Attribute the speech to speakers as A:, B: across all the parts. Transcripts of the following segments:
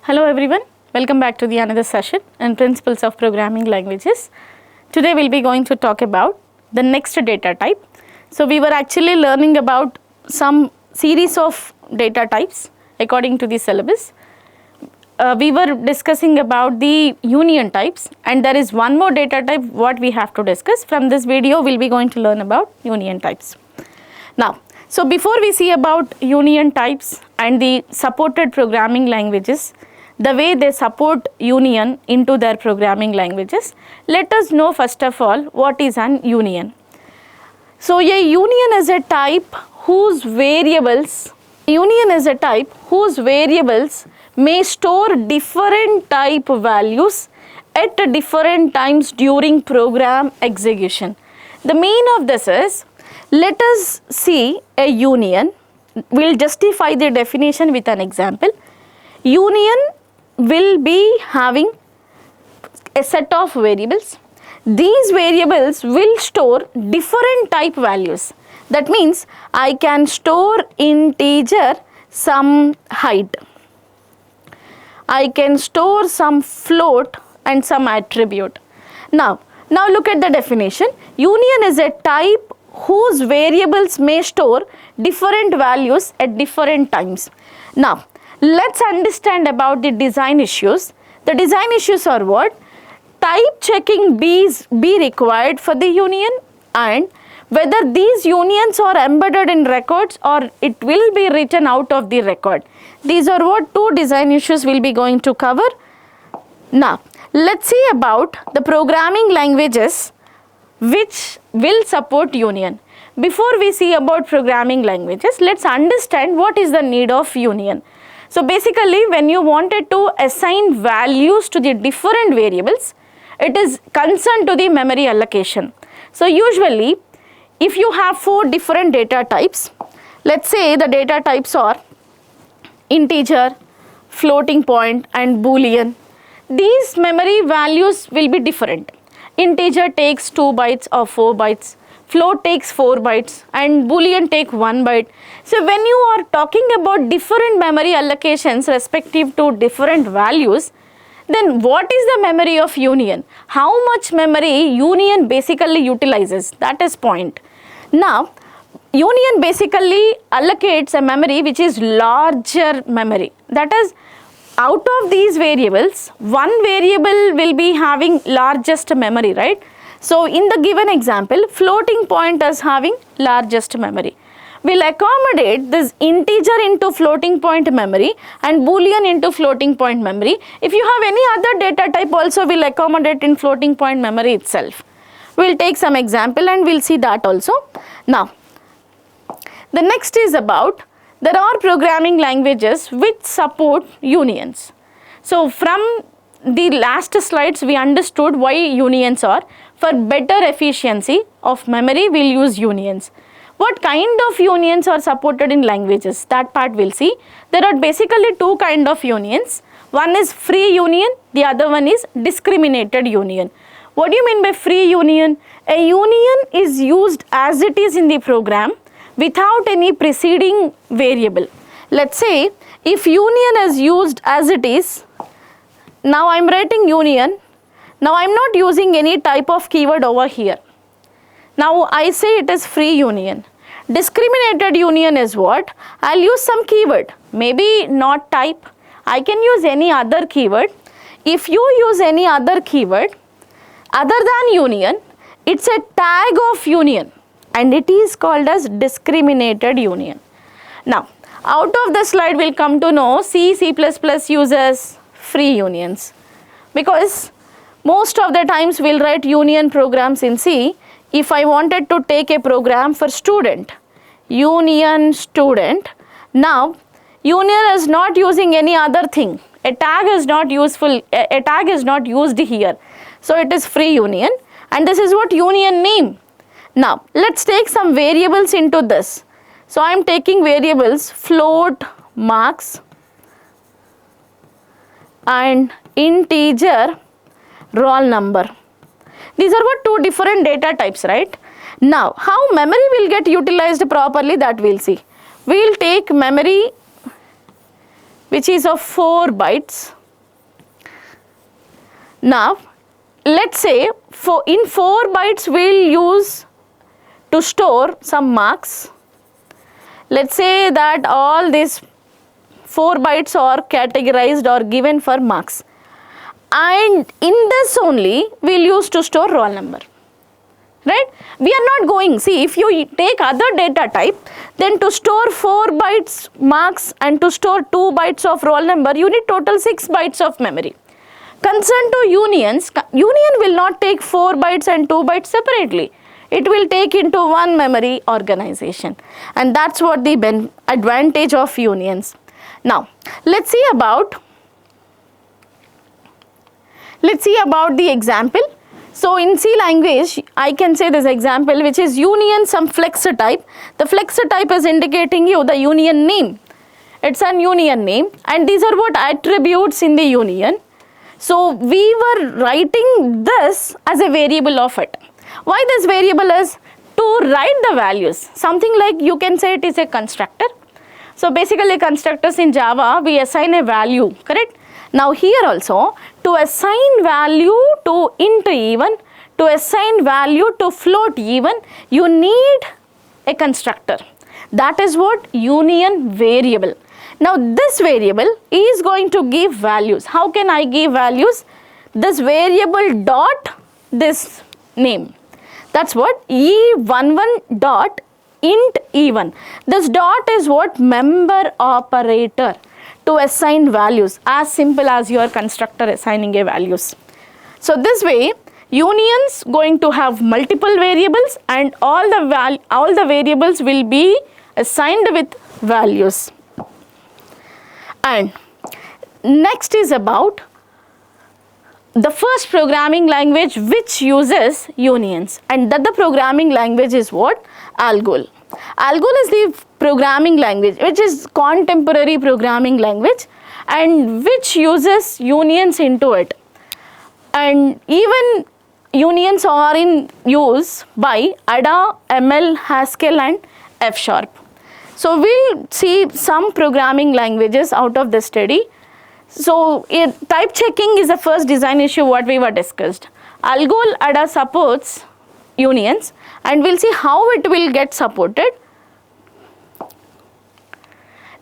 A: Hello everyone, welcome back to the another session in Principles of Programming Languages. Today we'll be going to talk about the next data type. So we were actually learning about some series of data types according to the syllabus. We were discussing about the union types, and there is one more data type what we have to discuss. From this video we'll be going to learn about union types. Now, so before we see about union types and the supported programming languages, the way they support union into their programming languages, let us know first of all what is an union. So a union is a type whose variables may store different type values at different times during program execution. The meaning of this is, let us see a union. We'll justify the definition with an example. Union will be having a set of variables. These variables will store different type values. That means I can store integer some height. I can store some float and some attribute. Now look at the definition. Union is a type whose variables may store different values at different times. Now, let's understand about the design issues. The design issues are what? Type checking be required for the union, and whether these unions are embedded in records or it will be written out of the record. These are what two design issues we'll be going to cover. Now, let's see about the programming languages which will support union. Before we see about programming languages, let's understand what is the need of union. So basically, when you wanted to assign values to the different variables, it is concerned to the memory allocation. So usually, if you have 4 different data types, let's say the data types are integer, floating point and boolean. These memory values will be different. Integer takes 2 bytes or 4 bytes, float takes 4 bytes and boolean take 1 byte. So when you are talking about different memory allocations respective to different values, then what is the memory of union? How much memory union basically utilizes? That is point. Now, union basically allocates a memory which is larger memory. That is, out of these variables, one variable will be having largest memory, right? So in the given example, floating point is having largest memory. We'll accommodate this integer into floating point memory and boolean into floating point memory. If you have any other data type also, we'll accommodate in floating point memory itself. We'll take some example and we'll see that also. Now, the next is about, there are programming languages which support unions. So from the last slides we understood why unions are. For better efficiency of memory, we'll use unions. What kind of unions are supported in languages? That part we'll see. There are basically 2 kinds of unions. One is free union, the other one is discriminated union. What do you mean by free union? A union is used as it is in the program without any preceding variable. Let's say if union is used as it is, now I'm writing union, now I'm not using any type of keyword over here. Now I say it is free union. Discriminated union is what? I'll use some keyword, maybe not type, I can use any other keyword. If you use any other keyword other than union, it's a tag of union and it is called as discriminated union. Now, out of the slide we'll come to know C++ uses free unions, because most of the times we'll write union programs in C. If I wanted to take a program for student, union student, now union is not using any other thing. A tag is not useful, a tag is not used here. So it is free union and this is what union name. Now let's take some variables into this. So I am taking variables float, marks and integer roll number. These are what 2 different data types, right? Now, how memory will get utilized properly, that we'll see. We'll take memory which is of 4 bytes. Now, let's say in 4 bytes we'll use to store some marks. Let's say that all these 4 bytes are categorized or given for marks, and in this only we'll use to store roll number, right? We are not going, see, if you take other data type, then to store 4 bytes marks and to store 2 bytes of roll number, you need total 6 bytes of memory. Concerned to unions, union will not take 4 bytes and 2 bytes separately. It will take into one memory organization, and that's what the advantage of unions. Now, let's see about the example. So in C language, I can say this example, which is union some flexor type. The flexor type is indicating you the union name. It's an union name, and these are what attributes in the union. So we were writing this as a variable of it. Why this variable is? To write the values. Something like you can say it is a constructor. So basically constructors in Java, we assign a value, correct? Now here also, to assign value to int even, to assign value to float even, you need a constructor. That is what union variable. Now this variable is going to give values. How can I give values? This variable dot this name. That's what e11 dot int even. This dot is what member operator to assign values, as simple as your constructor assigning a values. So this way unions going to have multiple variables, and all the variables will be assigned with values. And next is about the first programming language which uses unions, and that the programming language is what? Algol. Algol is the programming language which is contemporary programming language and which uses unions into it. And even unions are in use by Ada, ML, Haskell and F#. So we'll see some programming languages out of this study. So type checking is the first design issue what we were discussed. Algol Ada supports unions, and we'll see how it will get supported.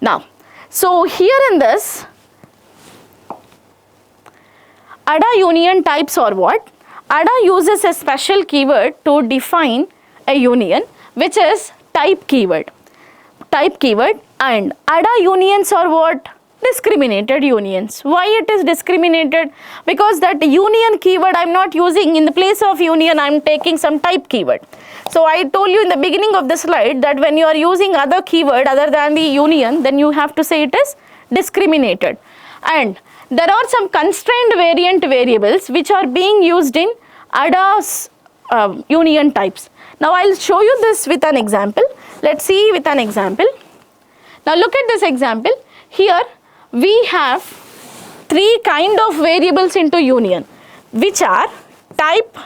A: Now, so here in this, Ada union types are what? Ada uses a special keyword to define a union, which is type keyword. Type keyword, and Ada unions are what? Discriminated unions. Why it is discriminated? Because that union keyword I am not using. In the place of union I am taking some type keyword. So I told you in the beginning of the slide that when you are using other keyword other than the union, then you have to say it is discriminated. And there are some constrained variant variables which are being used in Ada's union types. Now I will show you this with an example. Let's see with an example. Now look at this example. Here we have 3 kind of variables into union, which are type,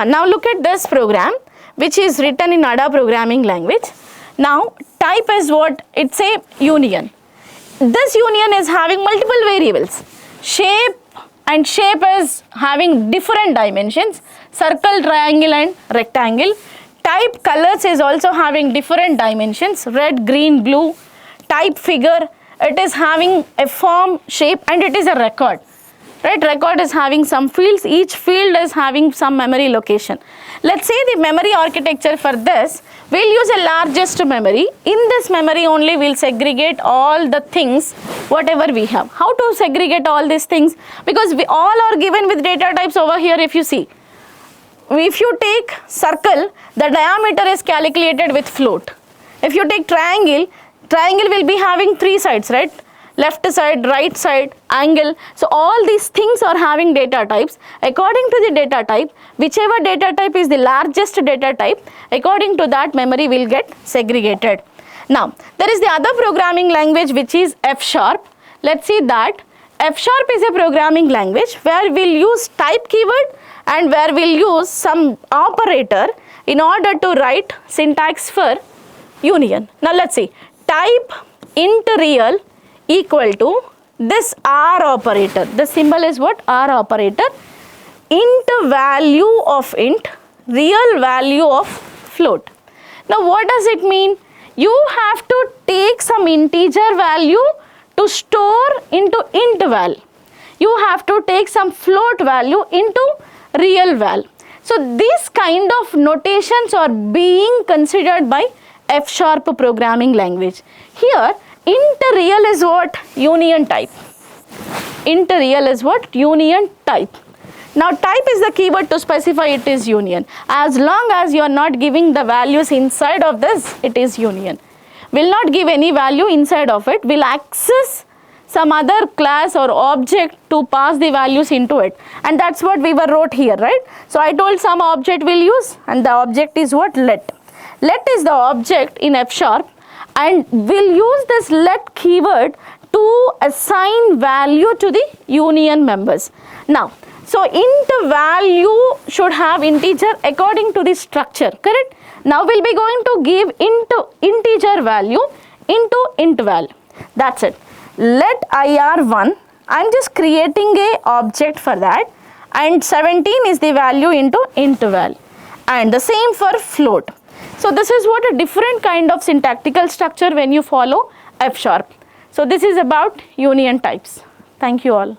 A: now look at this program which is written in Ada programming language. Now type is what? It's a union. This union is having multiple variables. Shape, and shape is having different dimensions, circle, triangle and rectangle. Type colors is also having different dimensions, red, green, blue. Type figure, it is having a form, shape, and it is a record. Right, record is having some fields, each field is having some memory location. Let's say the memory architecture for this, we'll use a largest memory. In this memory only we'll segregate all the things whatever we have. How to segregate all these things? Because we all are given with data types over here. If you see, if you take circle, the diameter is calculated with float. If you take triangle, triangle will be having 3 sides, right? Left side, right side, angle. So all these things are having data types. According to the data type, whichever data type is the largest data type, according to that memory will get segregated. Now there is the other programming language which is F#. Let's see that. F# is a programming language where we'll use type keyword and where we'll use some operator in order to write syntax for union. Now let's see, type int real equal to this R operator. The symbol is what? R operator. Int value of int, real value of float. Now what does it mean? You have to take some integer value to store into int val. You have to take some float value into real val. So these kind of notations are being considered by F# programming language. Here int real is what? Union type. Int real is what? Union type. Now type is the keyword to specify it is union. As long as you are not giving the values inside of this, it is union. Will not give any value inside of it, will access some other class or object to pass the values into it, and that's what we were wrote here, right? So I told some object will use, and the object is what? Let. Let is the object in F#, and we'll use this let keyword to assign value to the union members. Now, so int value should have integer according to the structure, correct? Now we'll be going to give integer value into int val. That's it. Let IR1, I'm just creating a object for that, and 17 is the value into int val, and the same for float. So this is what a different kind of syntactical structure when you follow F#. So this is about union types. Thank you all.